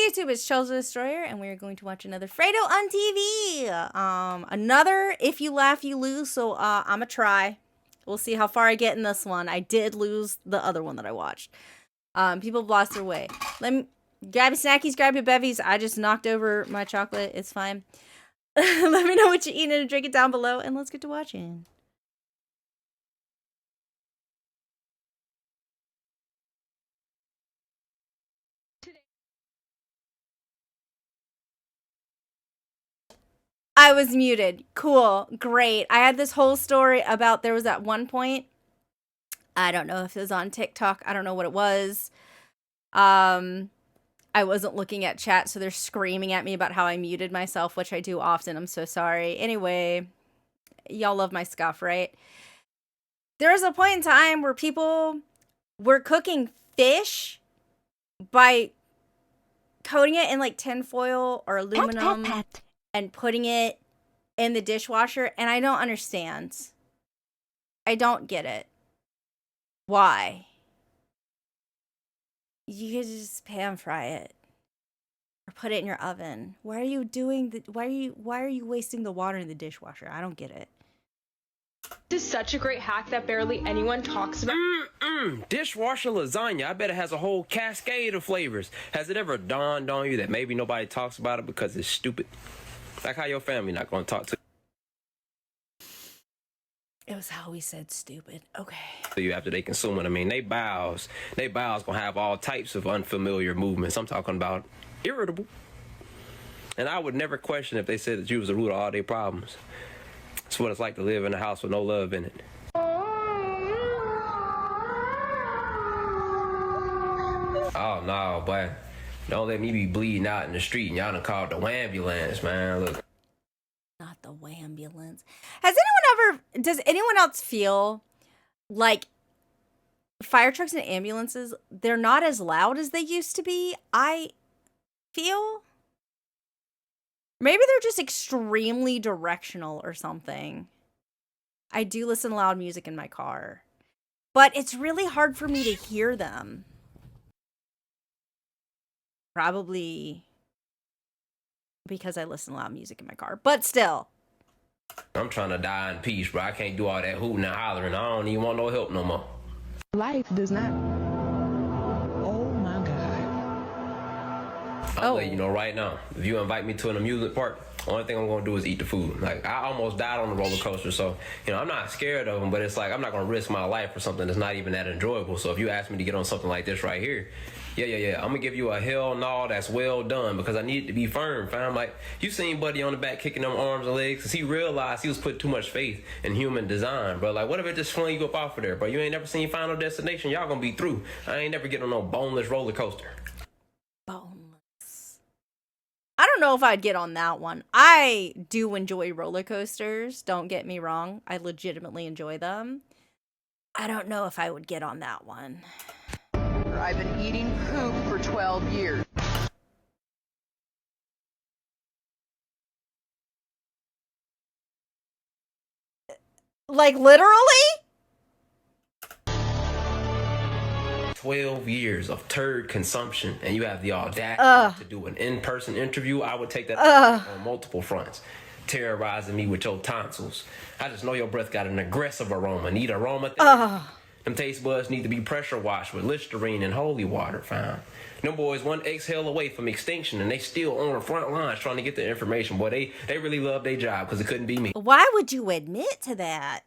YouTube? It's Charles the Destroyer, and we're going to watch another Fredo on TV. Another If You Laugh, You Lose, so I'm gonna try. We'll see how far I get in this one. I did lose the other one that I watched. People have lost their way. Let me grab your snackies, grab your bevies. I just knocked over my chocolate. It's fine. Let me know what you're eating and drink it down below, and let's get to watching. I was muted. Cool. Great. I had this whole story about there was at one point, I don't know if it was on TikTok. I don't know what it was. I wasn't looking at chat, so they're screaming at me about how I muted myself, which I do often. I'm so sorry. Anyway, y'all love my scuff, right? There was a point in time where people were cooking fish by coating it in like tinfoil or aluminum and putting it in the dishwasher, and I don't understand. I don't get it. Why? You could just pan fry it or put it in your oven. Why are you doing the why are you wasting the water in the dishwasher? I don't get it. This is such a great hack that barely anyone talks about. Dishwasher lasagna. I bet it has a whole cascade of flavors. Has it ever dawned on you that maybe nobody talks about it because it's stupid? Like how your family not gonna talk to It was how we said stupid. Okay. you after they consume it. I mean, they bowels gonna have all types of unfamiliar movements. I'm talking about irritable. And I would never question if they said that you was the root of all their problems. It's what it's like to live in a house with no love in it. Oh no, but don't let me be bleeding out in the street and y'all done called the ambulance, man. Look. Not the ambulance. Does anyone else feel like fire trucks and ambulances, they're not as loud as they used to be? I feel maybe they're just extremely directional or something. I do listen to loud music in my car, but it's really hard for me to hear them. Probably because I listen to loud music in my car, but still. I'm trying to die in peace, bro. I can't do all that hooting and hollering. I don't even want no help no more. Life does not. Oh my God. I'll let you know right now. If you invite me to an amusement park, only thing I'm gonna do is eat the food. Like, I almost died on the roller coaster, so I'm not scared of them, but it's like I'm not gonna risk my life for something that's not even that enjoyable. So if you ask me to get on something like this right here, yeah, I'm gonna give you a hell no that's well done, because I need it to be firm, fam. Like, you seen Buddy on the back kicking them arms and legs because he realized he was putting too much faith in human design, bro. Like, what if it just flung you up off of there, bro? You ain't never seen Final Destination. Y'all gonna be through. I ain't never getting on no boneless roller coaster. Boneless. I don't know if I'd get on that one. I do enjoy roller coasters. Don't get me wrong. I legitimately enjoy them. I don't know if I would get on that one. I've been eating poop for 12 years. Like, literally? 12 years of turd consumption, and you have the audacity to do an in-person interview. I would take that on multiple fronts. Terrorizing me with your tonsils. I just know your breath got an aggressive aroma. Need aroma therapy. Them taste buds need to be pressure washed with Listerine and holy water, fam. Them boys one exhale away from extinction, and they still on the front lines trying to get the information. Boy, they really love their job because it couldn't be me. Why would you admit to that?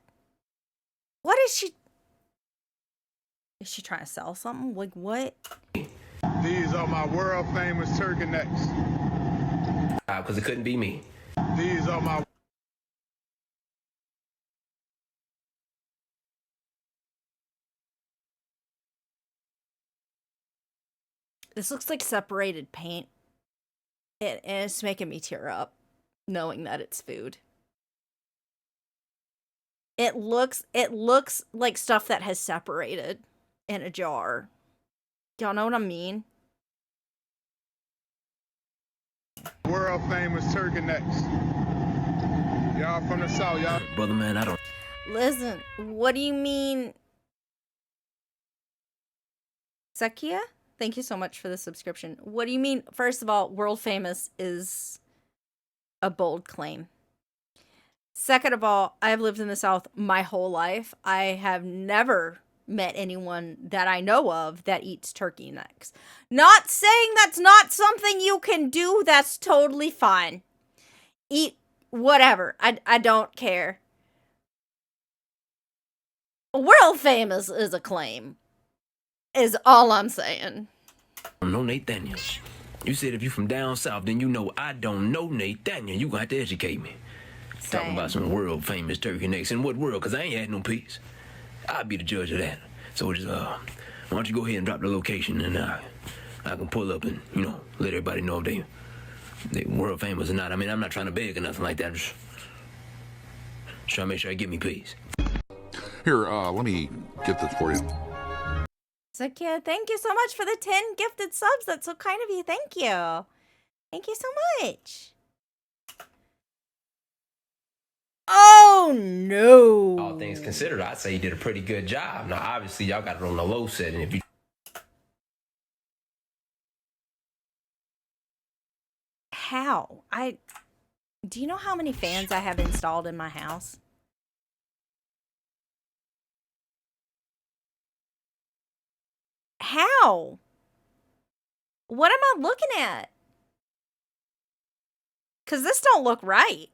What is she? Is she trying to sell something? Like, what? These are my world famous turtlenecks. Because it couldn't be me. These are my... This looks like separated paint. And it's making me tear up, knowing that it's food. It looks like stuff that has separated in a jar. Y'all know what I mean? World famous turtlenecks. Y'all from the south, y'all. Brother, man, I don't... Listen, what do you mean? Sakia? Thank you so much for the subscription. What do you mean? First of all, world famous is a bold claim. Second of all, I have lived in the South my whole life. I have never met anyone that I know of that eats turkey necks. Not saying that's not something you can do. That's totally fine. Eat whatever. I don't care. World famous is a claim. Is all I'm saying. No Nathaniel. You said if you from down south, then you know I don't know Nathaniel. You gonna have to educate me. Same. Talking about some world famous turkey necks. In what world? Cause I ain't had no peace. I'll be the judge of that. So just why don't you go ahead and drop the location and I can pull up and, you know, let everybody know if they world famous or not. I mean, I'm not trying to beg or nothing like that. I'm just trying to make sure I get me peace. Here, let me get this for you. Zakia, thank you so much for the 10 gifted subs. That's so kind of you. Thank you. Thank you so much. Oh, no. All things considered, I'd say you did a pretty good job. Now, obviously, y'all got it on the low setting. If you How? Do you know how many fans I have installed in my house? How? What am I looking at? Because this don't look right.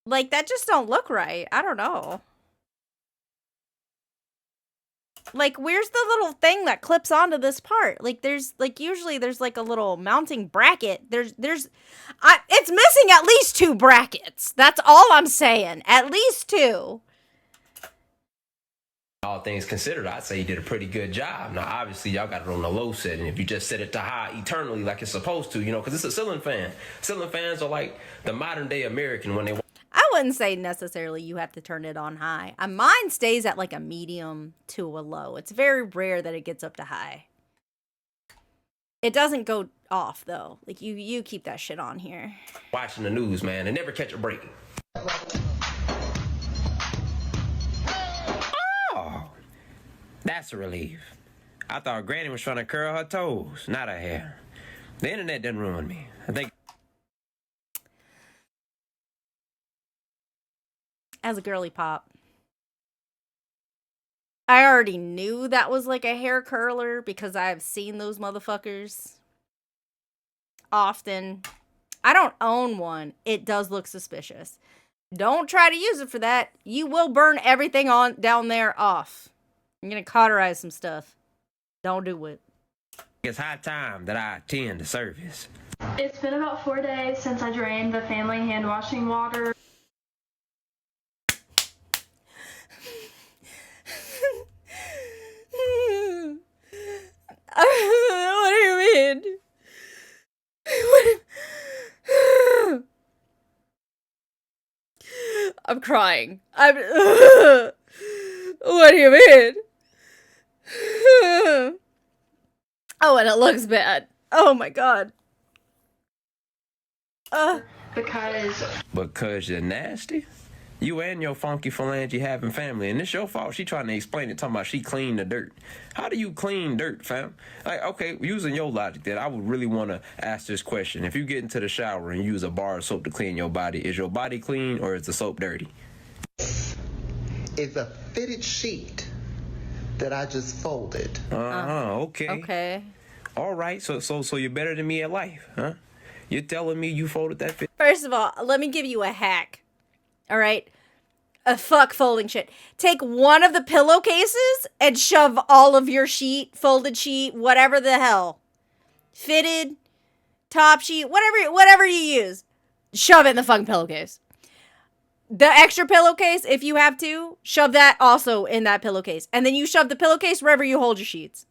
Like, that just don't look right. I don't know. Like, where's the little thing that clips onto this part? Like, there's, like, usually there's, like, a little mounting bracket. It's missing at least 2 brackets. That's all I'm saying. At least 2. all things considered, I'd say you did a pretty good job. Now, obviously, y'all got it on the low setting. If you just set it to high eternally like it's supposed to, you know, because it's a ceiling fan. Ceiling fans are like the modern day American when they... I wouldn't say necessarily you have to turn it on high. Mine stays at like a medium to a low. It's very rare that it gets up to high. It doesn't go off, though. Like, you keep that shit on here. Watching the news, man, and never catch a break. Oh, that's a relief. I thought Granny was trying to curl her toes, not her hair. The internet didn't ruin me. I think... As a girly pop, I already knew that was like a hair curler because I've seen those motherfuckers often. I don't own one. It does look suspicious. Don't try to use it for that. You will burn everything on down there off. I'm gonna cauterize some stuff. Don't do it. It's high time that I attend the service. It's been about 4 days since I drained the family hand washing water. What do you mean? I'm crying. What do you mean? Oh, and it looks bad. Oh my god. Because you're nasty? You and your funky phalange having family, and it's your fault. She trying to explain it, talking about she cleaned the dirt. How do you clean dirt, fam? Like, okay, using your logic, then I would really want to ask this question. If you get into the shower and use a bar of soap to clean your body, is your body clean or is the soap dirty? It's a fitted sheet that I just folded. Okay. Okay. All right, so you're better than me at life, huh? You're telling me you folded that fit? First of all, let me give you a hack. All right? Fuck folding shit. Take one of the pillowcases and shove all of your folded sheet, whatever the hell. Fitted, top sheet, whatever you use. Shove it in the fucking pillowcase. The extra pillowcase, if you have to, shove that also in that pillowcase. And then you shove the pillowcase wherever you hold your sheets.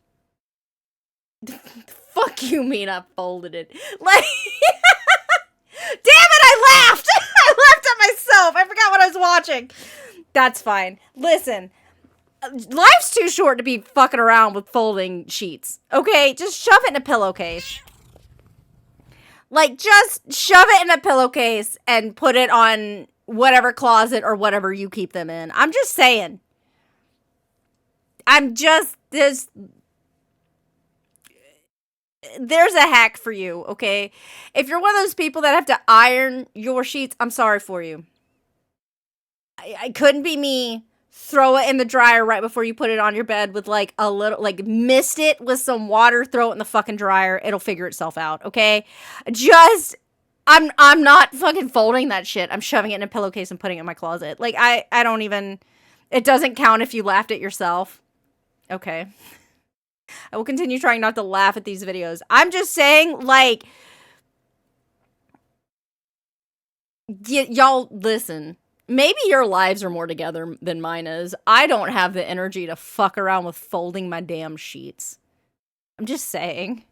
Fuck you mean I folded it. Like... Damn it, I laughed! I laughed at myself. I forgot what I was watching. That's fine. Listen, life's too short to be fucking around with folding sheets. Okay, just shove it in a pillowcase. Like, just shove it in a pillowcase and put it on whatever closet or whatever you keep them in. I'm just saying. Like, just shove it in a pillowcase and put it on whatever closet or whatever you keep them in. I'm just saying. Like, just shove it in a pillowcase and put it on whatever closet or whatever you keep them in. I'm just saying. Like, just shove it in a pillowcase and put it on whatever closet or whatever you keep them in. I'm just saying. I'm just this. There's a hack for you, okay? If you're one of those people that have to iron your sheets, I'm sorry for you. I couldn't be me. Throw it in the dryer right before you put it on your bed with like a little, like mist it with some water, throw it in the fucking dryer. It'll figure itself out, okay? Just, I'm not fucking folding that shit. I'm shoving it in a pillowcase and putting it in my closet. Like, I don't even, it doesn't count if you laughed at yourself. Okay. I will continue trying not to laugh at these videos. I'm just saying, like, y'all, listen. Maybe your lives are more together than mine is. I don't have the energy to fuck around with folding my damn sheets. I'm just saying.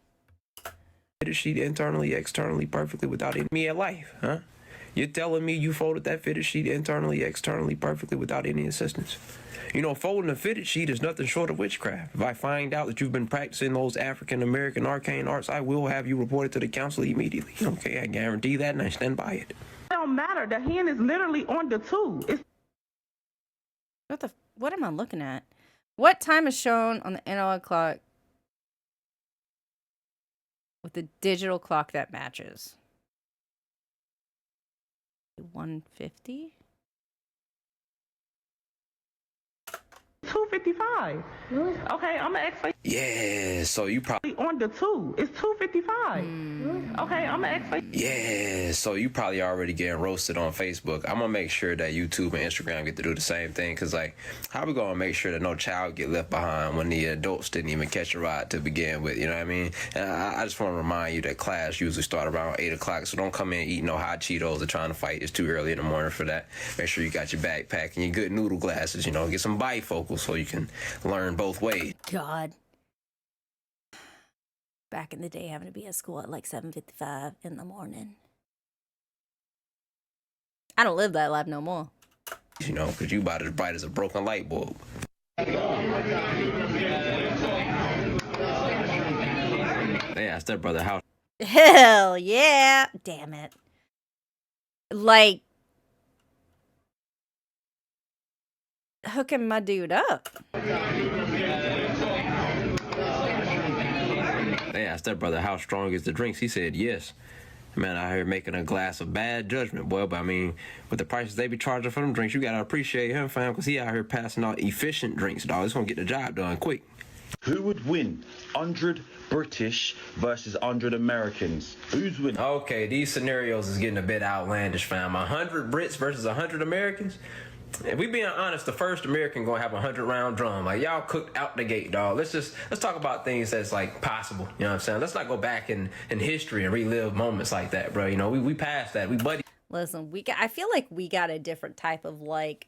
Fitted sheet internally, externally, perfectly without any me at life, huh? You're telling me you folded that fitted sheet internally, externally, perfectly without any assistance? You know, folding a fitted sheet is nothing short of witchcraft. If I find out that you've been practicing those African-American arcane arts, I will have you reported to the council immediately. Okay, I guarantee that, and I stand by it. It don't matter. The hand is literally on the tool. What am I looking at? What time is shown on the analog clock with the digital clock that matches? 150? 255. Okay, I'm gonna ask for Yeah, so you probably on the tool. It's 255. Okay, I'm gonna ask for Yeah, so you probably already getting roasted on Facebook. I'm gonna make sure that YouTube and Instagram get to do the same thing, cause like, how we gonna make sure that no child get left behind when the adults didn't even catch a ride to begin with? You know what I mean? And I just want to remind you that class usually start around 8 o'clock, so don't come in eating no hot Cheetos or trying to fight. It's too early in the morning for that. Make sure you got your backpack and your good noodle glasses. You know, get some bifocals so you can learn both ways. God. Back in the day, having to be at school at like 7:55 in the morning. I don't live that life no more. You know, because you about as bright as a broken light bulb. Yeah, stepbrother, how? Hell yeah. Damn it. Like, hooking my dude up. They asked that brother how strong is the drinks. He said yes. Man, I heard making a glass of bad judgment, boy. But I mean, with the prices they be charging for them drinks, you gotta appreciate him, fam, because he out here passing out efficient drinks, dog. It's gonna get the job done quick. Who would win? 100 British versus 100 Americans. Who's winning? Okay, these scenarios is getting a bit outlandish, fam. 100 Brits versus 100 Americans? If we being honest, the first American gonna have a 100-round drum. Like, y'all cooked out the gate, dog. Let's talk about things that's like possible. You know what I'm saying? Let's not go back in history and relive moments like that, bro. You know, we passed that. We buddy. Listen, I feel like we got a different type of like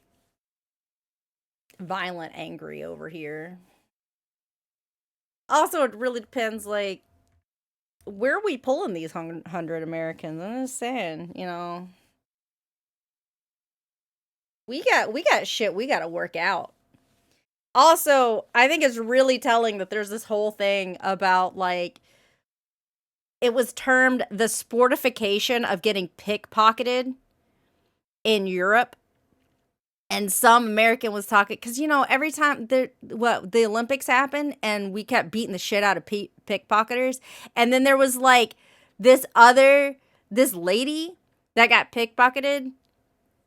violent angry over here. Also, it really depends, like, where are we pulling these 100 Americans? I'm just saying, you know. We got shit we got to work out. Also, I think it's really telling that there's this whole thing about, like, it was termed the sportification of getting pickpocketed in Europe. And some American was talking, because, you know, every time the Olympics happened and we kept beating the shit out of pickpocketers. And then there was, like, this lady that got pickpocketed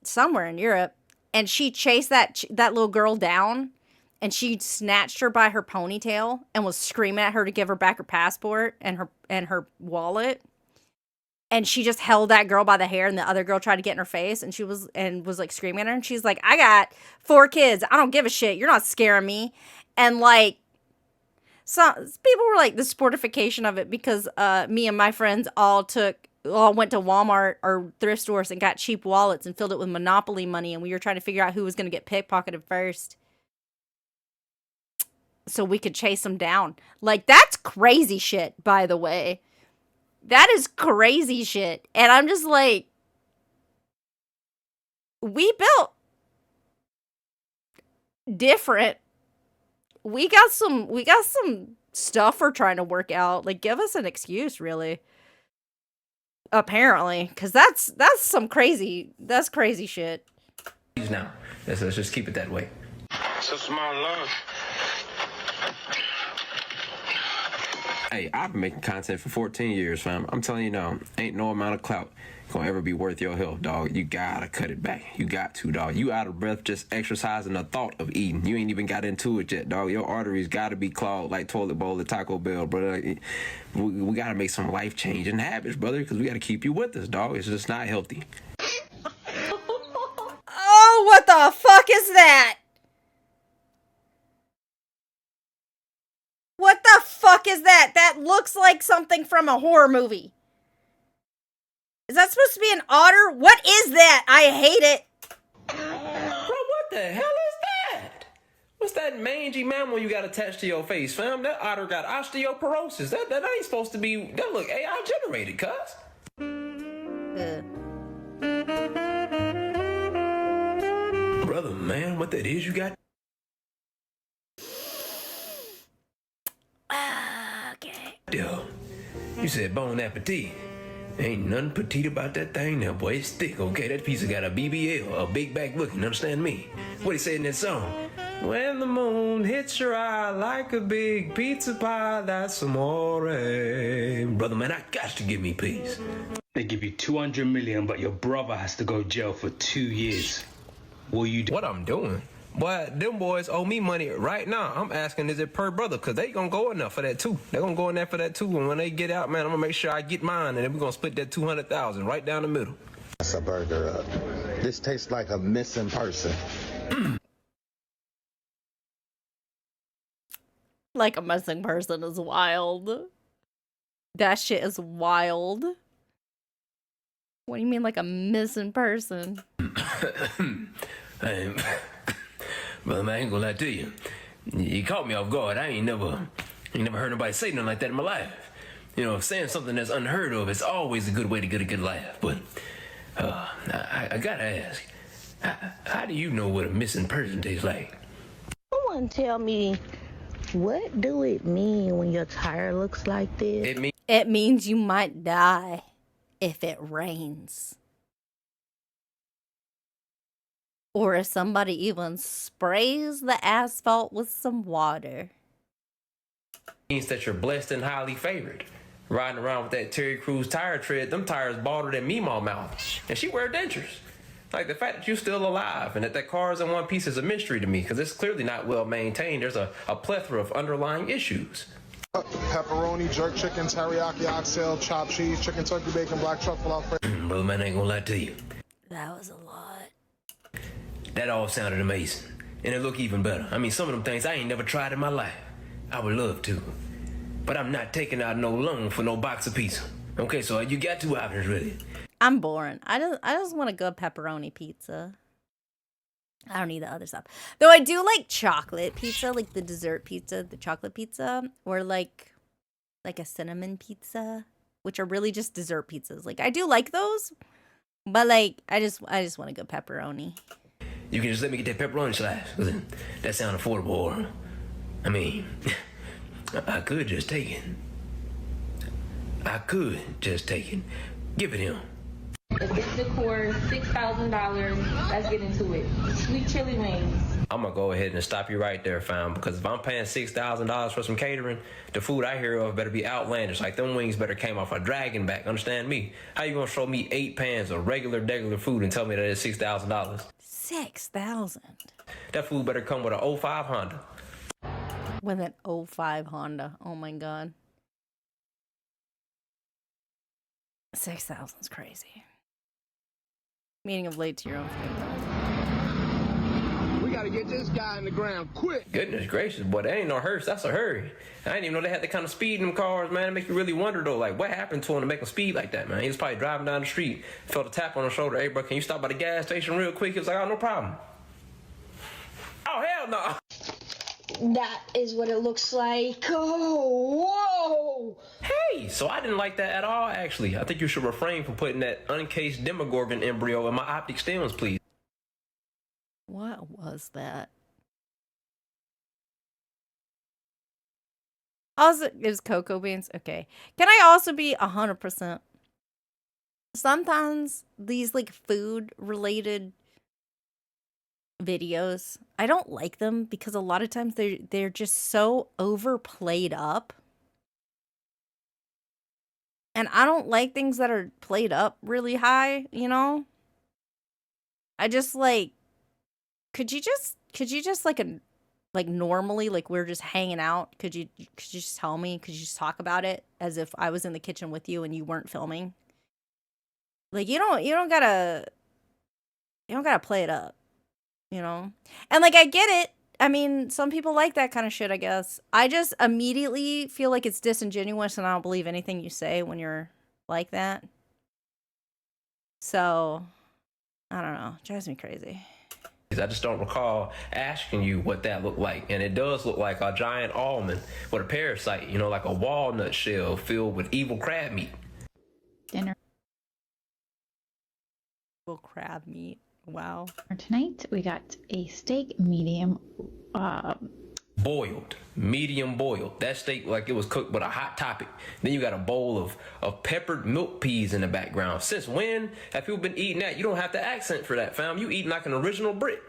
somewhere in Europe. And she chased that little girl down, and she snatched her by her ponytail and was screaming at her to give her back her passport and her wallet. And she just held that girl by the hair, and the other girl tried to get in her face, and was like screaming at her. And she's like, "I got 4 kids. I don't give a shit. You're not scaring me." And like, some people were like the sportification of it, because me and my friends all went to Walmart or thrift stores and got cheap wallets and filled it with Monopoly money, and we were trying to figure out who was going to get pickpocketed first so we could chase them down. Like, that's crazy shit, by the way. That is crazy shit. And I'm just like, we built different. We got some stuff we're trying to work out. Like, give us an excuse, really. Apparently, because that's crazy shit. Now, let's just keep it that way. So small love. Hey, I've been making content for 14 years, fam. I'm telling you now, ain't no amount of clout gonna ever be worth your health, dog. You gotta cut it back. You got to, dog. You out of breath just exercising the thought of eating. You ain't even got into it yet, dog. Your arteries gotta be clogged like toilet bowl at Taco Bell, brother. We gotta make some life-changing habits, brother, because we gotta keep you with us, dog. It's just not healthy. Oh, what the fuck is that? What the fuck is that? That looks like something from a horror movie. Is that supposed to be an otter? What is that? I hate it. Bro, what the hell is that? What's that mangy mammal you got attached to your face, fam? That otter got osteoporosis. That ain't supposed to be... That look AI generated, cuz. Brother, man, what that is you got? Okay. Yo, you said bon appetit. Ain't nothing petite about that thing now, boy. It's thick, okay? That pizza got a BBL, a big back looking, understand me? What he say in that song? When the moon hits your eye like a big pizza pie, that's amore. Brother, man, I got to give me peace. They give you 200 million, but your brother has to go jail for 2 years. What you do? What I'm doing? Boy, them boys owe me money right now. I'm asking, is it per brother? Because they gonna go enough for that too. They gonna go in there for that too. And when they get out, man, I'm gonna make sure I get mine. And then we're gonna split that 200,000 right down the middle. That's a burger. This tastes like a missing person. Like a missing person is wild. That shit is wild. What do you mean like a missing person? Brother, man, I ain't gonna lie to you. You caught me off guard. I ain't never heard nobody say nothing like that in my life. You know, saying something that's unheard of is always a good way to get a good laugh. But I gotta ask, how do you know what a missing person tastes like? Someone tell me, what do it mean when your tire looks like this? It means you might die if it rains. Or if somebody even sprays the asphalt with some water. Means that you're blessed and highly favored. Riding around with that Terry Crews tire tread, them tires balder than Meemaw mouth. And she wear dentures. Like the fact that you're still alive and that car is in one piece is a mystery to me because it's clearly not well maintained. There's a plethora of underlying issues. Pepperoni, jerk chicken, teriyaki, oxtail, chopped cheese, chicken, turkey, bacon, black truffle, Alfredo. Brother, man, I ain't gonna lie to you. That was a lot. That all sounded amazing. And it looked even better. I mean, some of them things I ain't never tried in my life. I would love to. But I'm not taking out no loan for no box of pizza. Okay, so you got two options, really. I'm boring. I just want a good pepperoni pizza. I don't need the other stuff. Though I do like chocolate pizza, like the dessert pizza, the chocolate pizza, or like a cinnamon pizza, which are really just dessert pizzas. Like I do like those, but like I just want a good pepperoni. You can just let me get that pepperoni slice. That sounds affordable. Or, I mean, I could just take it. Give it him. The big decor, $6,000. Let's get into it. Sweet chili wings. I'm gonna go ahead and stop you right there, fam, because if I'm paying $6,000 for some catering, the food I hear of better be outlandish. Like them wings better came off a dragon back. Understand me? How you gonna show me 8 pans of regular food and tell me that it's $6,000? 6,000. That food better come with an 05 Honda. With an 05 Honda. Oh my god. 6,000 is crazy. Meaning of late to your own funeral. We gotta get this guy in the ground quick. Goodness gracious, boy, that ain't no hearse. That's a hurry. I didn't even know they had that kind of speed in them cars, man. It make you really wonder, though, like, what happened to him to make him speed like that, man? He was probably driving down the street, felt a tap on the shoulder. Hey, bro, can you stop by the gas station real quick? He was like, oh, no problem. Oh, hell no. That is what it looks like. Oh, whoa! Hey, so I didn't like that at all, actually. I think you should refrain from putting that uncased Demogorgon embryo in my optic stems, please. What was that? Also, it was cocoa beans. Okay. Can I also be 100%? Sometimes these like food related videos, I don't like them because a lot of times they're just so overplayed up And I don't like things that are played up really high, you know? I just like, could you just like normally, like we're just hanging out, could you just tell me, could you just talk about it as if I was in the kitchen with you and you weren't filming? Like you don't gotta play it up, you know? And like I get it. I mean, some people like that kind of shit, I guess. I just immediately feel like it's disingenuous and I don't believe anything you say when you're like that. So, I don't know. It drives me crazy. I just don't recall asking you what that looked like. And it does look like a giant almond with a parasite, you know, like a walnut shell filled with evil crab meat. Dinner. Evil crab meat. Wow. For tonight, we got a steak medium. Boiled. Medium boiled. That steak like it was cooked with a hot topic. Then you got a bowl of peppered milk peas in the background. Since when have people been eating that? You don't have to accent for that, fam. You eating like an original Brit.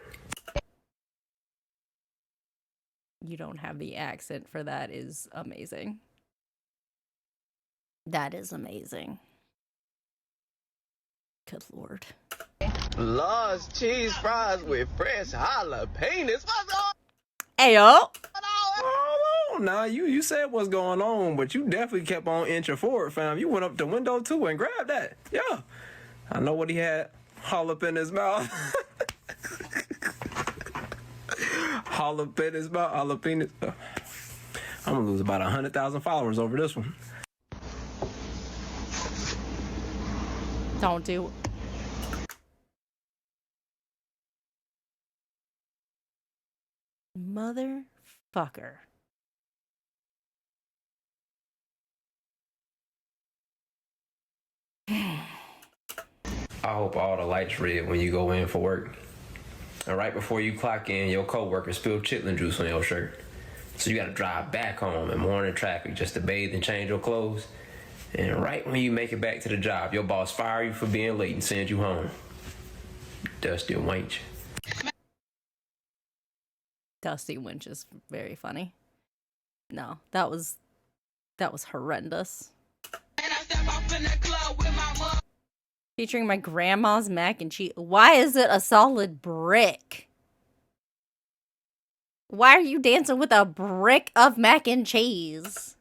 You don't have the accent for that is amazing. That is amazing. Good Lord. Large cheese fries with fresh jalapenos. What's on? Ayo. Hold on, now you said what's going on, but you definitely kept on inching forward, fam. You went up the window too and grabbed that. Yeah, I know what he had all up in his mouth. All up in his mouth, all up in his. I'm gonna lose about 100,000 followers over this one. Don't do. Motherfucker. I hope all the lights red when you go in for work. And right before you clock in, your coworker spilled chitlin juice on your shirt. So you gotta drive back home in morning traffic just to bathe and change your clothes. And right when you make it back to the job, your boss fire you for being late and send you home. Dusty wench. Dusty Winch is very funny. No, that was horrendous. Featuring my grandma's mac and cheese. Why is it a solid brick? Why are you dancing with a brick of mac and cheese?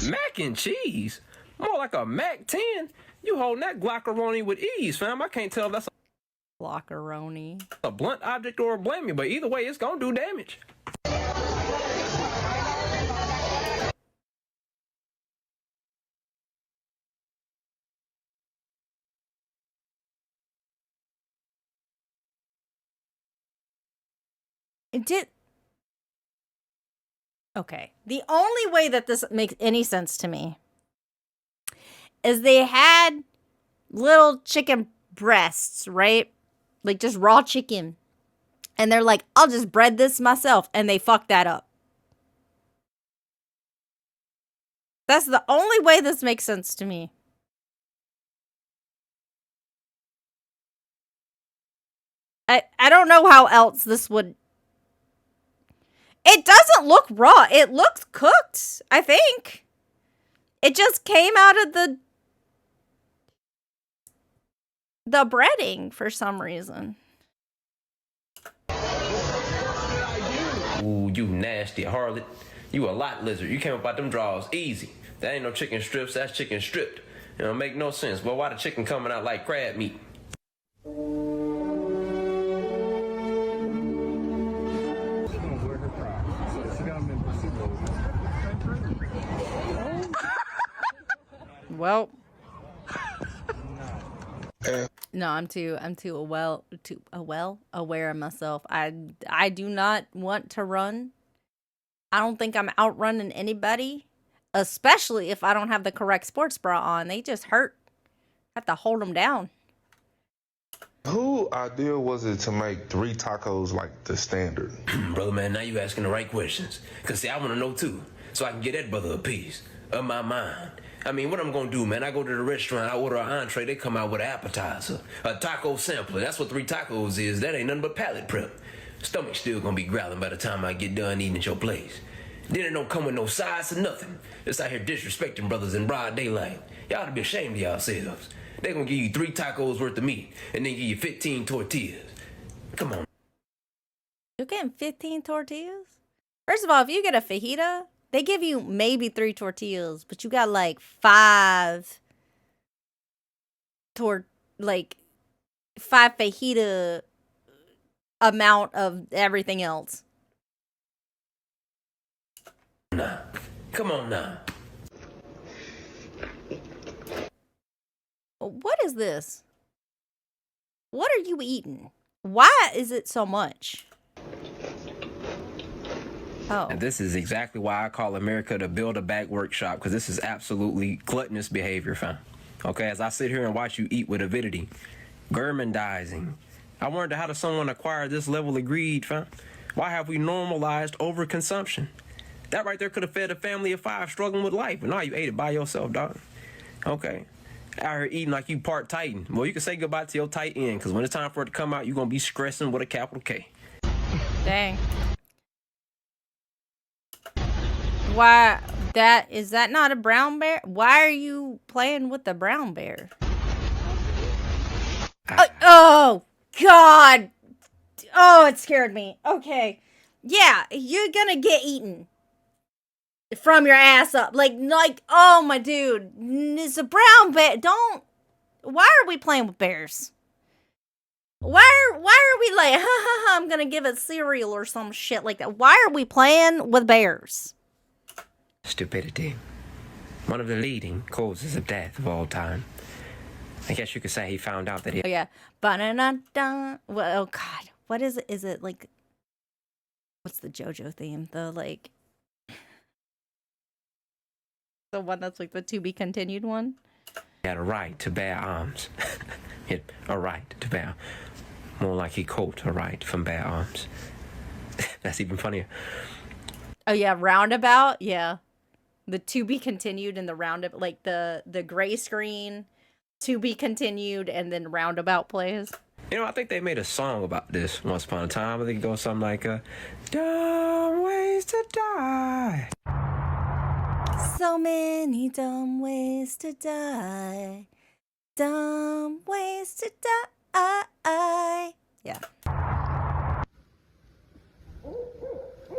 Mac and cheese? More like a Mac 10. You holding that glockeroni with ease, fam. I can't tell if that's Glockeroni. a blunt object or a blamey, but either way, it's gonna do damage. It did. Okay. The only way that this makes any sense to me is they had little chicken breasts, right? Like just raw chicken. And they're like, I'll just bread this myself. And they fucked that up. That's the only way this makes sense to me. I don't know how else this would. It doesn't look raw. It looks cooked, I think. It just came out of the breading for some reason. Ooh, you nasty harlot. You a lot lizard. You came up out them draws easy. That ain't no chicken strips, that's chicken stripped. It don't make no sense. But why the chicken coming out like crab meat? Well, no, I'm too aware of myself. I do not want to run. I don't think I'm outrunning anybody, especially if I don't have the correct sports bra on. They just hurt. I have to hold them down. Who idea was it to make 3 tacos like the standard? Brother, man, now you asking the right questions. Because, see, I want to know, too. So I can get that brother a piece of my mind. I mean, what I'm going to do, man, I go to the restaurant, I order an entree, they come out with an appetizer, a taco sampler. That's what 3 tacos is. That ain't nothing but palate prep. Stomach's still going to be growling by the time I get done eating at your place. Then it don't come with no sides or nothing. Just out here disrespecting brothers in broad daylight. Y'all ought to be ashamed of yourselves. They gonna give you 3 tacos worth of meat and then give you 15 tortillas. Come on. You're getting 15 tortillas? First of all, if you get a fajita, they give you maybe 3 tortillas, but you got like 5 fajita amount of everything else. Nah. Come on now. What is this? What are you eating? Why is it so much? Oh. And this is exactly why I call America the Build a Back workshop, because this is absolutely gluttonous behavior, fam. Okay, as I sit here and watch you eat with avidity, gourmandizing, I wonder, how does someone acquire this level of greed, fam? Why have we normalized overconsumption? That right there could have fed a family of 5 struggling with life, but now you ate it by yourself, dog. Okay. Out here eating like you part Titan. Well, you can say goodbye to your tight end, because when it's time for it to come out, you're going to be stressing with a capital K. Dang. Why, is that not a brown bear? Why are you playing with the brown bear? Oh, God. Oh, it scared me. Okay. Yeah, you're gonna get eaten from your ass up. Like, oh, my dude. It's a brown bear. Why are we playing with bears? Why are we like, I'm gonna give it cereal or some shit like that? Why are we playing with bears? Stupidity. One of the leading causes of death of all time. I guess you could say he found out that he... Oh, yeah. Ba-na-na-da. Well, oh, God. What is it? Is it like... What's the JoJo theme? The, like... The one that's like the to be continued one? He had a right to bear arms. He had a right to bear... More like he caught a right from bear arms. That's even funnier. Oh, yeah. Roundabout? Yeah. The to be continued and the roundabout, like the gray screen, to be continued, and then roundabout plays. You know, I think they made a song about this once upon a time. I think it goes something like, dumb ways to die. So many dumb ways to die. Dumb ways to die. Yeah.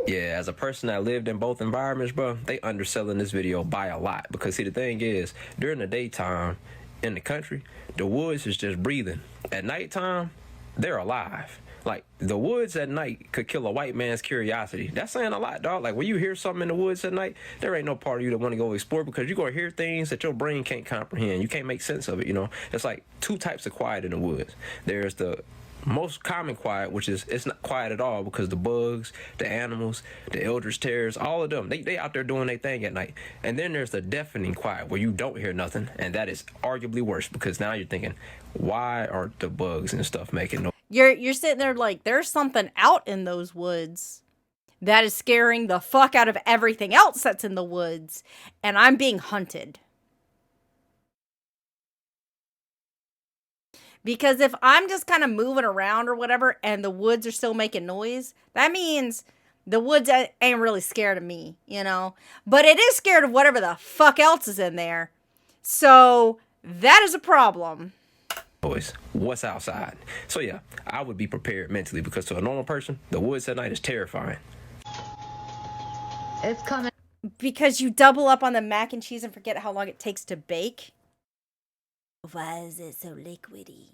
Yeah, as a person that lived in both environments, bro, they underselling this video by a lot. Because, see, the thing is, during the daytime in the country, the woods is just breathing. At nighttime, they're alive. Like, the woods at night could kill a white man's curiosity. That's saying a lot, dog. Like, when you hear something in the woods at night, there ain't no part of you that want to go explore, because you're going to hear things that your brain can't comprehend. You can't make sense of it, you know? It's like 2 types of quiet in the woods. There's the most common quiet, which is, it's not quiet at all, because the bugs, the animals, the eldritch terrors, all of them, they out there doing their thing at night. And then there's the deafening quiet, where you don't hear nothing, and that is arguably worse, because now you're thinking, why aren't the bugs and stuff making noise? You're sitting there like, there's something out in those woods that is scaring the fuck out of everything else that's in the woods, and I'm being hunted. Because if I'm just kind of moving around or whatever and the woods are still making noise, that means the woods ain't really scared of me, you know? But it is scared of whatever the fuck else is in there. So that is a problem. Boys, what's outside? So yeah, I would be prepared mentally, because to a normal person, the woods at night is terrifying. It's coming. Because you double up on the mac and cheese and forget how long it takes to bake. Why is it so liquidy?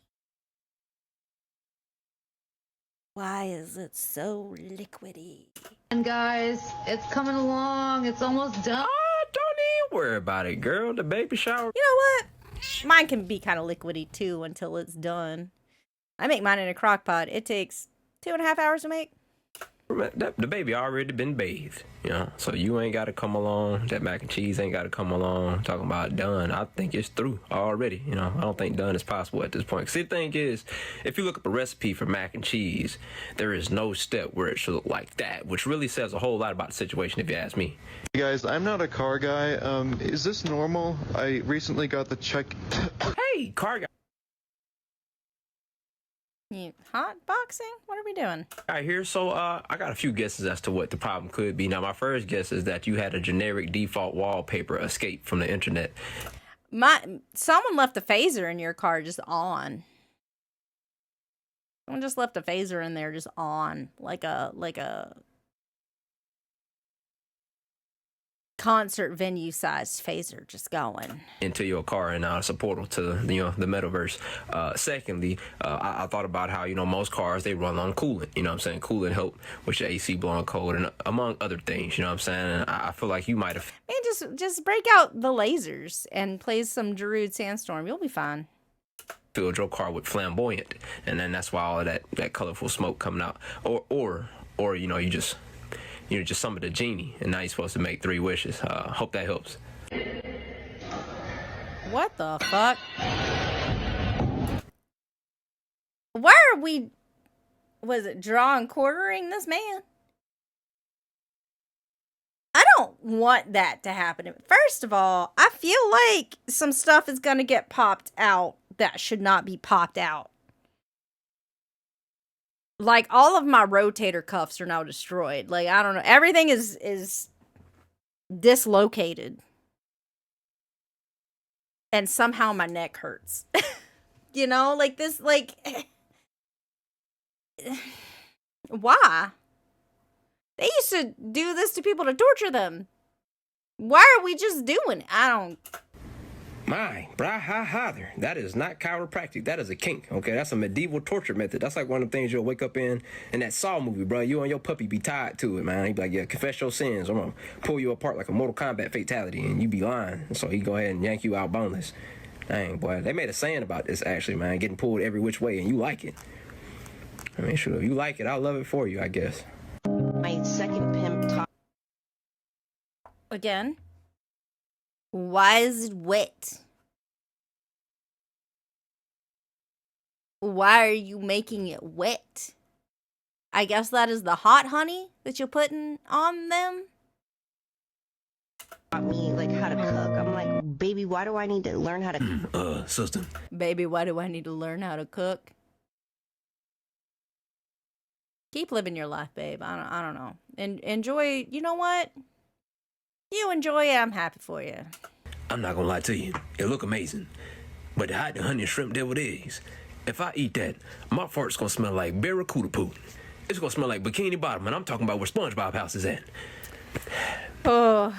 Why is it so liquidy? And guys, it's coming along. It's almost done. Oh, don't even worry about it, girl. The baby shower. You know what? Mine can be kind of liquidy too until it's done. I make mine in a crock pot. It takes 2.5 hours to make. The baby already been bathed, you know, so you ain't got to come along. That mac and cheese ain't got to come along talking about done. I think it's through already, you know. I don't think done is possible at this point. See, the thing is, if you look up a recipe for mac and cheese, there is no step where it should look like that, which really says a whole lot about the situation, if you ask me. Hey guys, I'm not a car guy. Is this normal? I recently got the check. Hey, car guy. You hot boxing? What are we doing? All right, here. So I got a few guesses as to what the problem could be. Now, my first guess is that you had a generic default wallpaper escape from the internet. Someone left a phaser in your car just on. Someone just left a phaser in there just on, like a concert venue sized phaser just going into your car, and now it's a portal to the metaverse. Secondly, I thought about how most cars, they run on coolant. You know what I'm saying? Coolant help with your AC blowing cold, and among other things. You know what I'm saying? And I feel like you might have. Man, just break out the lasers and play some Darude Sandstorm. You'll be fine. Filled your car with flamboyant, and then that's why all of that colorful smoke coming out. Or you're just some of the genie, and now you're supposed to make 3 wishes. Hope that helps. What the fuck? Why are we... Was it draw and quartering this man? I don't want that to happen. First of all, I feel like some stuff is going to get popped out that should not be popped out. Like, all of my rotator cuffs are now destroyed. Like, I don't know. Everything is dislocated. And somehow my neck hurts. You know? Like, this, like... Why? They used to do this to people to torture them. Why are we just doing it? I don't... My, brah-ha-ha-ther. That is not chiropractic. That is a kink, okay? That's a medieval torture method. That's like one of the things you'll wake up in that Saw movie, bro. You and your puppy be tied to it, man. He be like, yeah, confess your sins. I'm gonna pull you apart like a Mortal Kombat fatality, and you be lying. So he go ahead and yank you out boneless. Dang, boy. They made a saying about this, actually, man. Getting pulled every which way, and you like it. I mean, sure, if you like it, I'll love it for you, I guess. My second pimp talk. Again? Why is it wet? Why are you making it wet? I guess that is the hot honey that you're putting on them? Taught me like how to cook. I'm like, baby, why do I need to learn how to cook? Sister. Baby, why do I need to learn how to cook? Keep living your life, babe. I don't know. And enjoy, you know what? You enjoy it, I'm happy for you. I'm not gonna lie to you. It look amazing. But the hot honey and shrimp deviled eggs, if I eat that, my fart's gonna smell like barracuda poo. It's gonna smell like Bikini Bottom, and I'm talking about where SpongeBob house is at. Oh.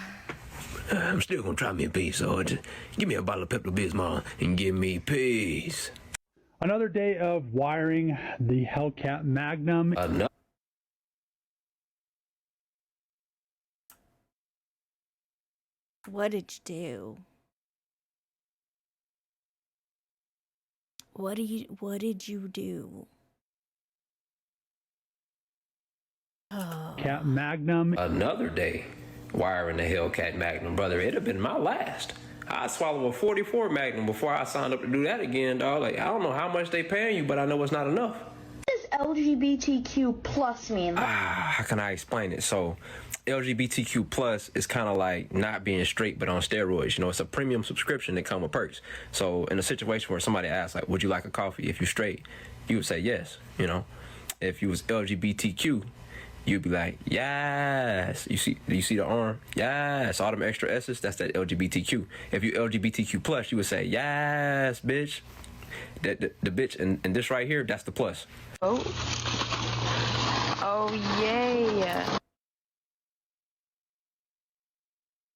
I'm still gonna try me a piece, so just give me a bottle of Pepto-Bismol and give me peace. Another day of wiring the Hellcat Magnum. What did you do? What did you do? Oh. Cat Magnum. Another day wiring the Hellcat Magnum, brother. It'd have been my last. I'd swallow a 44 Magnum before I signed up to do that again, dog. Like, I don't know how much they paying you, but I know it's not enough. What does LGBTQ plus mean? How can I explain it? So, LGBTQ plus is kind of like not being straight, but on steroids. You know, it's a premium subscription that come with perks. So, in a situation where somebody asks, like, would you like a coffee? If you're straight, you would say yes. You know, if you was LGBTQ, you'd be like, yes. You see the arm? Yes. All them extra S's, that's that LGBTQ. If you LGBTQ plus, you would say, yes, bitch. The bitch and this right here, that's the plus. Oh, yay.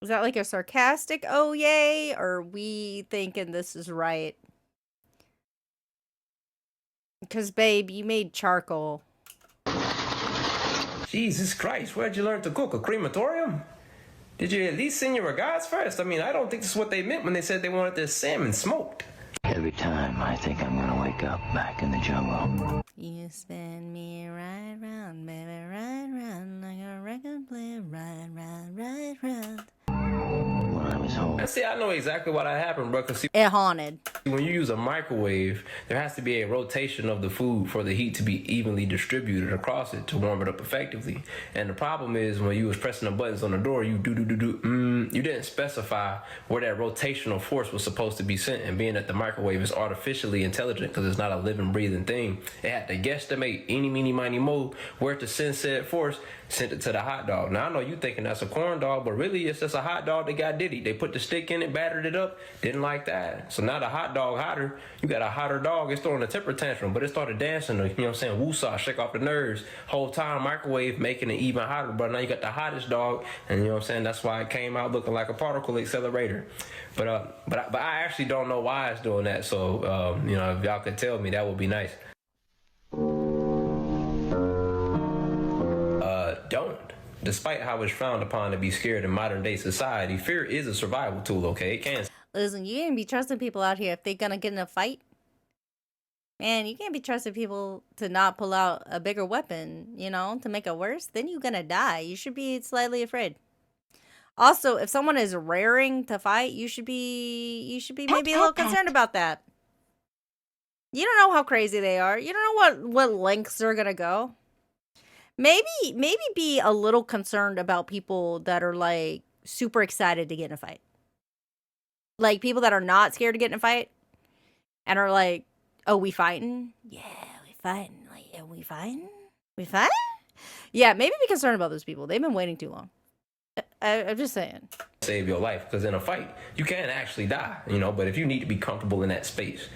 Is that like a sarcastic oh yay? Or are we thinking this is right? Because, babe, you made charcoal. Jesus Christ, where'd you learn to cook? A crematorium? Did you at least send your regards first? I mean, I don't think this is what they meant when they said they wanted their salmon smoked. Every time I think I'm gonna wake up back in the jungle. You spin me right round, baby, right round, like a record player, right round, right round. When I was home. And see, I know exactly what happened, bro. It haunted. When you use a microwave, there has to be a rotation of the food for the heat to be evenly distributed across it to warm it up effectively. And the problem is when you was pressing the buttons on the door, you you didn't specify where that rotational force was supposed to be sent. And being that the microwave is artificially intelligent because it's not a living, breathing thing, it had to guesstimate eeny, meeny, miny, mo where to send said force, sent it to the hot dog. Now I know you thinking that's a corn dog, but really it's just a hot dog that got diddy. They put the stick in it, battered it up, didn't like that. So now the hot dog hotter, you got a hotter dog, it's throwing a temper tantrum, but it started dancing, you know what I'm saying, woo-saw, shake off the nerves. Whole time microwave making it even hotter, but now you got the hottest dog, and you know what I'm saying, that's why it came out looking like a particle accelerator. But I actually don't know why it's doing that, so you know, if y'all could tell me, that would be nice. Don't. Despite how it's frowned upon to be scared in modern day society, fear is a survival tool, okay? It can. Listen, you can't be trusting people out here if they're gonna get in a fight. Man, you can't be trusting people to not pull out a bigger weapon, you know, to make it worse. Then you're gonna die. You should be slightly afraid. Also, if someone is raring to fight, you should be maybe a little concerned about that. You don't know how crazy they are. You don't know what lengths they're gonna go. Maybe be a little concerned about people that are like super excited to get in a fight. Like people that are not scared to get in a fight and are like, oh, we fighting? Yeah, we fighting. Like, yeah, we fighting? We fighting? Yeah, maybe be concerned about those people. They've been waiting too long. I'm just saying. Save your life, because in a fight, you can actually die, you know, but if you need to be comfortable in that space,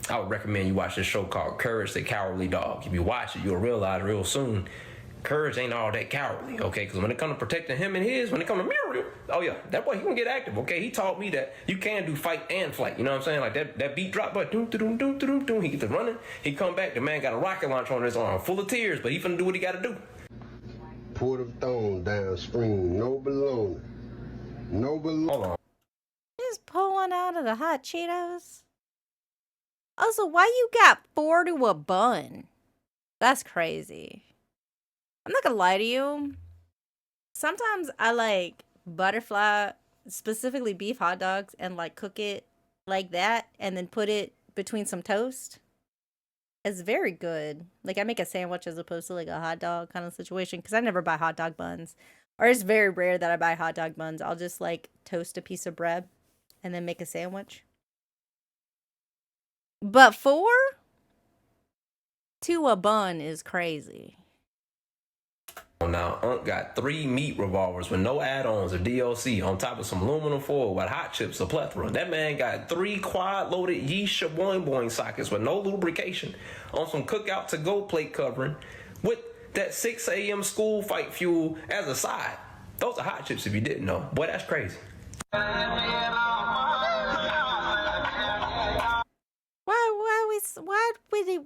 I would recommend you watch this show called Courage the Cowardly Dog. If you watch it, you'll realize real soon Courage ain't all that cowardly, okay? Because when it comes to protecting him and his, when it comes to Muriel, oh yeah, that boy, he gonna get active, okay? He taught me that you can do fight and flight, you know what I'm saying? Like that beat drop, but doom, doom, doom, doom, doom, he gets to running, he come back, the man got a rocket launcher on his arm, full of tears, but he finna do what he gotta do. Port of Thorn downstream, no baloney. No baloney. Hold on. Just pull one out of the hot Cheetos. Also, why you got 4 to a bun? That's crazy. I'm not gonna lie to you. Sometimes I like butterfly, specifically beef hot dogs, and like cook it like that and then put it between some toast. It's very good. Like I make a sandwich as opposed to like a hot dog kind of situation because I never buy hot dog buns. Or it's very rare that I buy hot dog buns. I'll just like toast a piece of bread and then make a sandwich. But 4 to a bun is crazy. Now, Unc got 3 meat revolvers with no add-ons or DLC on top of some aluminum foil with hot chips, a plethora. That man got 3 quad-loaded yeesh boing boing sockets with no lubrication on some cookout to-go plate covering with that 6 a.m. school fight fuel as a side. Those are hot chips if you didn't know. Boy, that's crazy.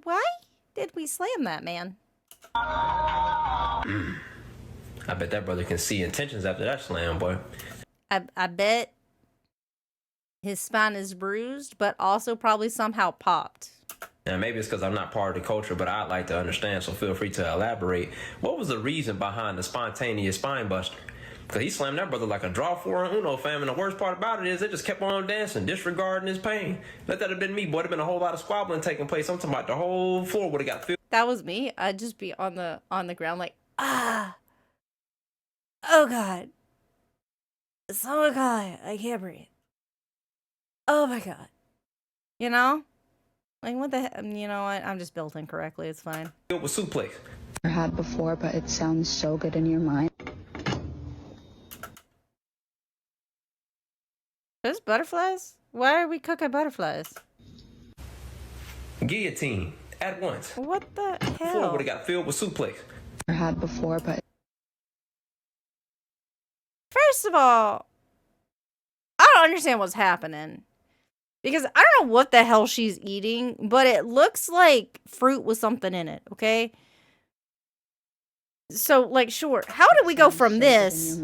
Why did we slam that man? I bet that brother can see intentions after that slam, boy. I bet his spine is bruised, but also probably somehow popped. Now, maybe it's because I'm not part of the culture, but I'd like to understand, so feel free to elaborate. What was the reason behind the spontaneous spine buster? Because he slammed that brother like a draw for an Uno, fam, and the worst part about it is they just kept on dancing, disregarding his pain. Let that have been me, boy. There'd been a whole lot of squabbling taking place. I'm talking about the whole floor would have got filled. That was me. I'd just be on the ground like, ah. Oh, God. Oh, God. I can't breathe. Oh, my God. You know? Like, what the heck? You know what? I'm just built incorrectly. It's fine. It was suplex. I've had before, but it sounds so good in your mind. There's butterflies? Why are we cooking butterflies? Guillotine. At once. What the hell? Floor would have got filled with suplex. I've had before, but... First of all, I don't understand what's happening. Because I don't know what the hell she's eating, but it looks like fruit with something in it, okay? So, like, sure. How did we go from this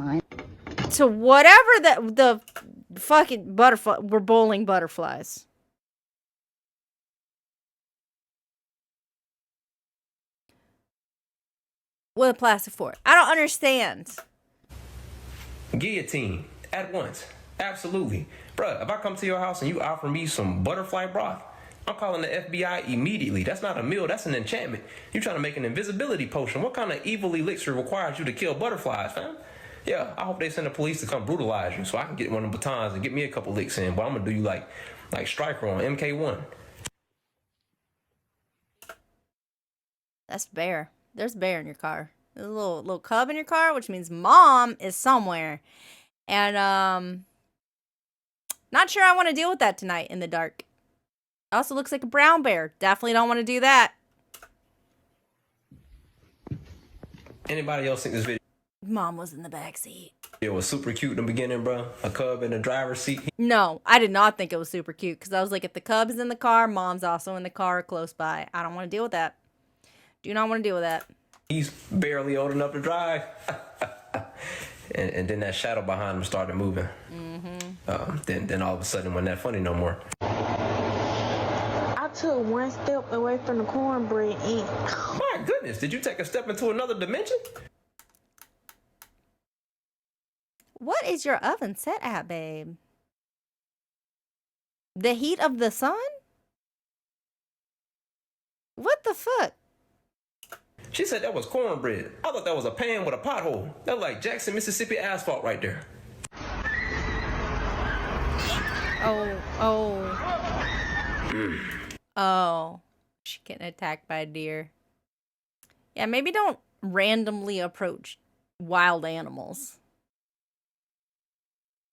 to whatever the fucking butterfly... We're bowling butterflies. With a plastic fork. I don't understand. Guillotine. At once. Absolutely. Bruh, if I come to your house and you offer me some butterfly broth, I'm calling the FBI immediately. That's not a meal, that's an enchantment. You trying to make an invisibility potion. What kind of evil elixir requires you to kill butterflies, fam? Yeah, I hope they send the police to come brutalize you so I can get one of the batons and get me a couple licks in. But I'm gonna do you like Striker on MK1. That's bear. There's bear in your car. There's a little cub in your car, which means mom is somewhere. And not sure I want to deal with that tonight in the dark. Also looks like a brown bear. Definitely don't want to do that. Anybody else think this video Mom was in the back seat. was super cute in the beginning, bro? A cub in the driver's seat. No, I did not think it was super cute because I was like, if the cub is in the car, mom's also in the car close by. I don't want to deal with that. Do not want to deal with that. He's barely old enough to drive. and then that shadow behind him started moving. Then all of a sudden, wasn't that funny no more. I took one step away from the cornbread and... My goodness, did you take a step into another dimension? What is your oven set at, babe? The heat of the sun? What the fuck? She said that was cornbread. I thought that was a pan with a pothole. That's like Jackson, Mississippi asphalt right there. Oh, she getting attacked by a deer. Yeah, maybe don't randomly approach wild animals.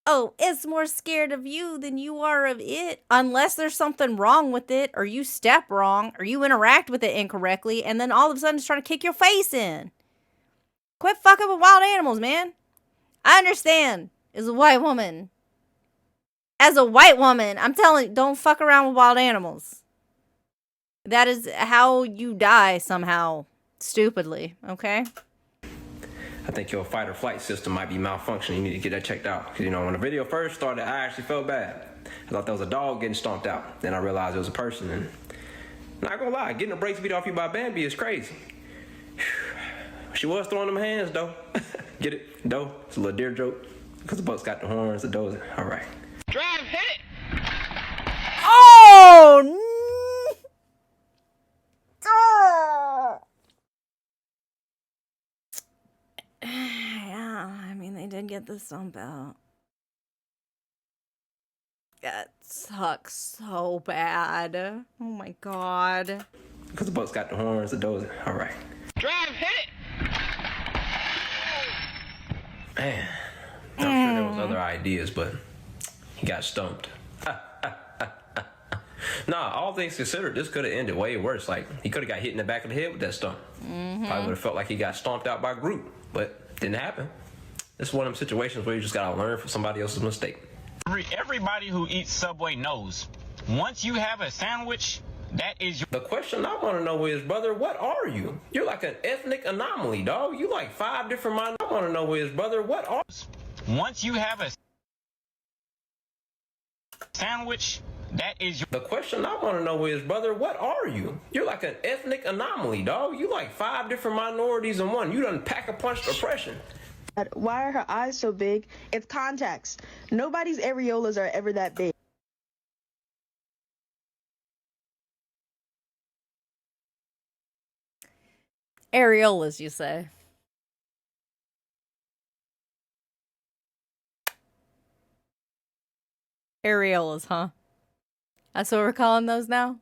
Oh, it's more scared of you than you are of it. Unless there's something wrong with it, or you step wrong, or you interact with it incorrectly, and then all of a sudden it's trying to kick your face in. Quit fucking with wild animals, man. I understand. As a white woman. As a white woman, I'm telling you, don't fuck around with wild animals. That is how you die somehow. Stupidly, okay? I think your fight or flight system might be malfunctioning. You need to get that checked out. Because, you know, when the video first started, I actually felt bad. I thought that was a dog getting stomped out. Then I realized it was a person. And not gonna lie, getting a brakes beat off you by Bambi is crazy. She was throwing them hands, though. Get it? Doe? It's a little deer joke. Because the buck's got the horns, the doe's. All right. Drive, hit it! Oh, no! Yeah, I mean, they did get the stump out. That sucks so bad. Oh my god. Because the buck's got the horns, the doe's. All right. Drive, hit it! Man, I'm sure there was other ideas, but he got stumped. Nah, all things considered, this could have ended way worse. Like, he could have got hit in the back of the head with that stump. Probably would have felt like he got stomped out by Groot, but didn't happen. This is one of them situations where you just gotta learn from somebody else's mistake. Everybody who eats Subway knows, once you have a sandwich, that is your... The question I want to know is, brother, what are you? You're like an ethnic anomaly, dog. You like 5 different minds. I want to know is, brother, what are... Once you have a sandwich, that is your... The question I want to know is, brother, what are you? You're like an ethnic anomaly, dog. You like 5 different minorities in one. You done pack a punched oppression. Why are her eyes so big? It's contacts. Nobody's areolas are ever that big. Areolas, you say? Areolas, huh? That's what we're calling those now?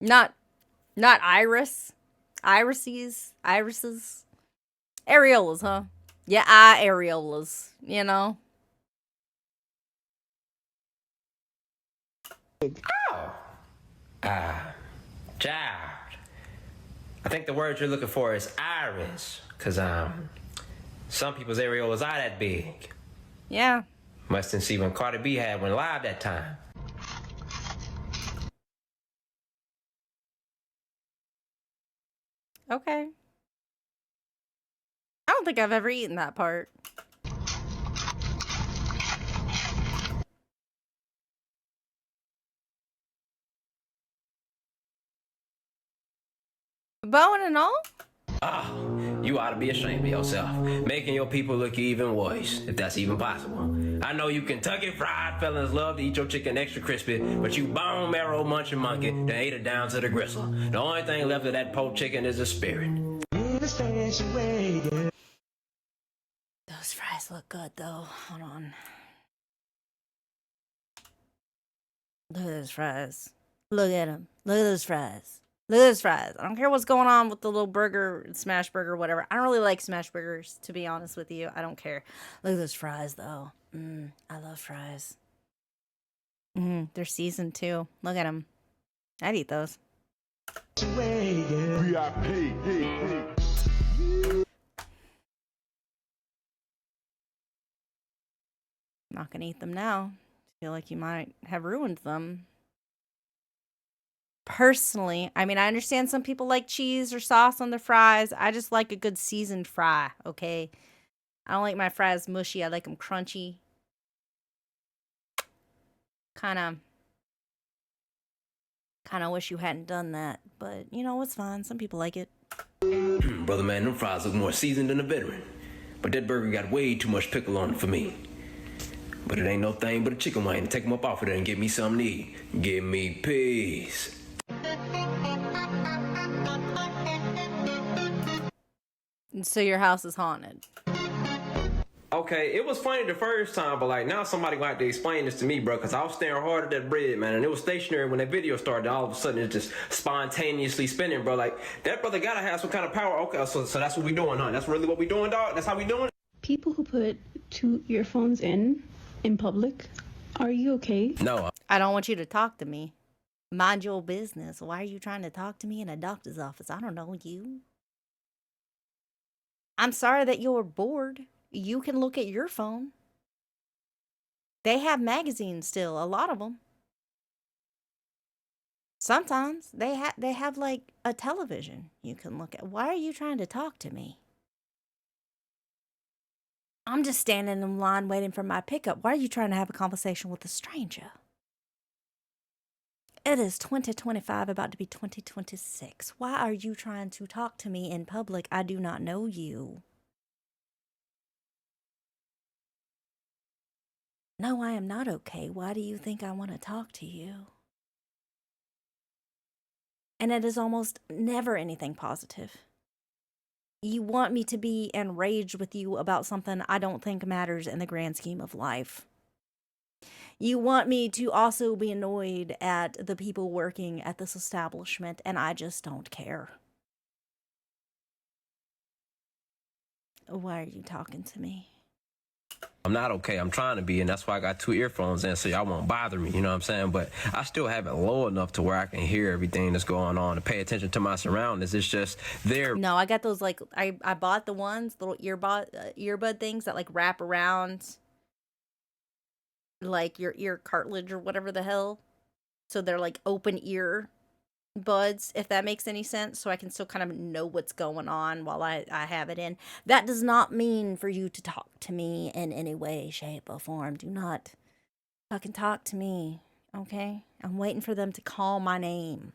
Not iris. Irises. Areolas, huh? Yeah, areolas, you know? Oh. Child. I think the word you're looking for is iris. Because, some people's areolas are that big. Yeah. Must have seen when Cardi B had one live that time. Okay. I don't think I've ever eaten that part. Bone and all? Ah, you You ought to be ashamed of yourself, making your people look even worse, if that's even possible. I know you Kentucky Fried fellas love to eat your chicken extra crispy, but you bone marrow munching monkey that ate it down to the gristle. The only thing left of that poached chicken is the spirit. Those fries look good though. Hold on. Look at those fries. Look at them. Look at those fries. Look at those fries. I don't care what's going on with the little burger, smash burger, whatever. I don't really like smash burgers, to be honest with you. I don't care. Look at those fries, though. I love fries. They're seasoned, too. Look at them. I'd eat those. Not gonna eat them now. Feel like you might have ruined them. Personally, I mean, I understand some people like cheese or sauce on their fries. I just like a good seasoned fry, okay? I don't like my fries mushy. I like them crunchy. Kind of wish you hadn't done that, but you know, it's fine. Some people like it. Brother man, them fries look more seasoned than a veteran. But that burger got way too much pickle on it for me. But it ain't no thing but a chicken wing to take them up off of there and give me something to eat. Give me peace. So your house is haunted. Okay, it was funny the first time, but like now somebody gonna have to explain this to me, bro, because I was staring hard at that bread, man, and it was stationary when that video started. All of a sudden, it's just spontaneously spinning, bro. Like that brother gotta have some kind of power. Okay, so that's what we doing, huh? That's really what we doing, dog. That's how we doing. People who put 2 earphones in public, are you okay? No. I don't want you to talk to me. Mind your business. Why are you trying to talk to me in a doctor's office? I don't know you. I'm sorry that you're bored. You can look at your phone. They have magazines still, a lot of them. Sometimes they have like a television you can look at. Why are you trying to talk to me? I'm just standing in line waiting for my pickup. Why are you trying to have a conversation with a stranger? It is 2025, about to be 2026. Why are you trying to talk to me in public? I do not know you. No, I am not okay. Why do you think I want to talk to you? And it is almost never anything positive. You want me to be enraged with you about something I don't think matters in the grand scheme of life. You want me to also be annoyed at the people working at this establishment, and I just don't care. Why are you talking to me? I'm not okay. I'm trying to be, and that's why I got 2 earphones in, so y'all won't bother me, you know what I'm saying? But I still have it low enough to where I can hear everything that's going on and pay attention to my surroundings. It's just there. No, I got those, like, I bought the ones, little earbud things that, like, wrap around, like, your ear cartilage or whatever the hell. So they're, like, open ear buds, if that makes any sense, so I can still kind of know what's going on while I have it in. That does not mean for you to talk to me in any way, shape, or form. Do not fucking talk to me, okay? I'm waiting for them to call my name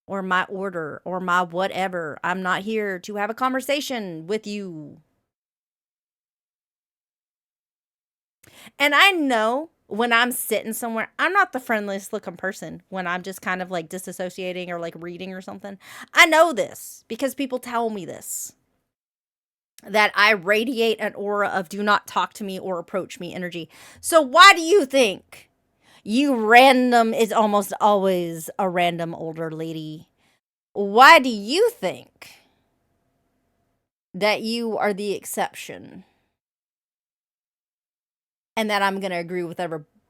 or my order or my whatever. I'm not here to have a conversation with you. And I know when I'm sitting somewhere, I'm not the friendliest looking person when I'm just kind of like disassociating or like reading or something. I know this because people tell me this, that I radiate an aura of do not talk to me or approach me energy. So why do you think you random is almost always a random older lady? Why do you think that you are the exception? And that I'm going to agree with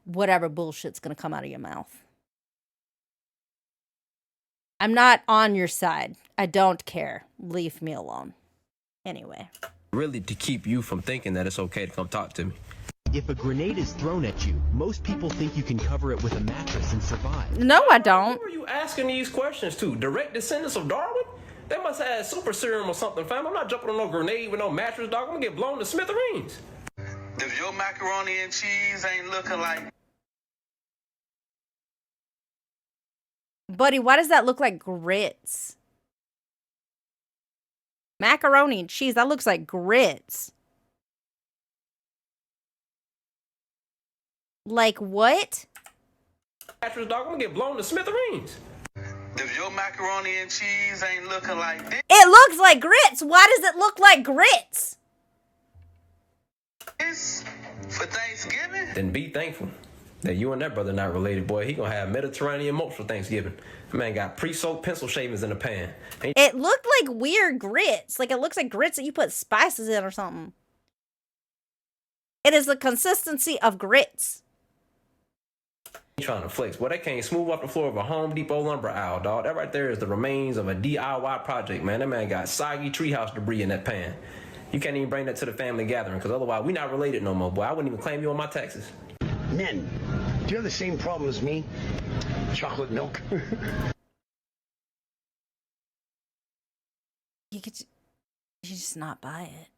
whatever bullshit's going to come out of your mouth. I'm not on your side. I don't care. Leave me alone. Anyway. Really to keep you from thinking that it's okay to come talk to me. If a grenade is thrown at you, most people think you can cover it with a mattress and survive. No, I don't. Who are you asking these questions to? Direct descendants of Darwin? They must have had super serum or something, fam. I'm not jumping on no grenade with no mattress, dog. I'm going to get blown to smithereens. If your macaroni and cheese ain't looking like... Buddy, why does that look like grits? Macaroni and cheese. That looks like grits. Like what? Mattress, dog, I'm gonna get blown to smithereens. If your macaroni and cheese ain't looking like this. It looks like grits. Why does it look like grits? For Thanksgiving? Then be thankful that you and that brother not related, boy. He gonna have Mediterranean mulch for Thanksgiving. That man got pre-soaked pencil shavings in the pan. It looked like weird grits. Like it looks like grits that you put spices in or something. It is the consistency of grits. He trying to flex. Boy, that came smooth off the floor of a Home Depot lumber aisle, dog. That right there is the remains of a DIY project, man. That man got soggy treehouse debris in that pan. You can't even bring that to the family gathering, because otherwise we not related no more, boy. I wouldn't even claim you on my taxes. Men, do you have the same problem as me? Chocolate milk? You just not buy it.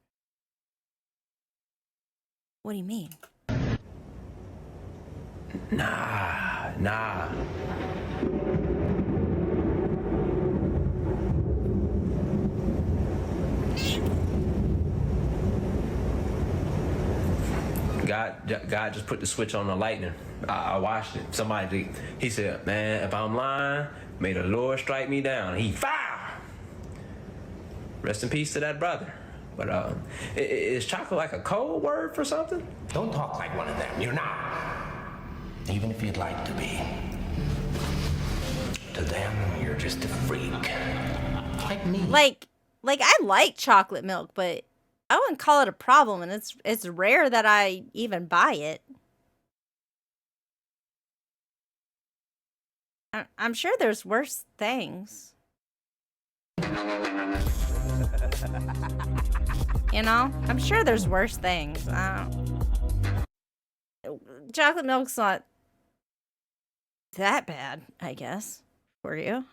What do you mean? Nah. God just put the switch on the lightning. I watched it. He said, man, if I'm lying, may the Lord strike me down. He fire. Rest in peace to that brother. But is chocolate like a code word for something? Don't talk like one of them. You're not. Even if you'd like to be. To them, you're just a freak. Like me. Like I like chocolate milk, but I wouldn't call it a problem, and it's rare that I even buy it. I'm sure there's worse things. You know? I'm sure there's worse things. Chocolate milk's not that bad, I guess, for you.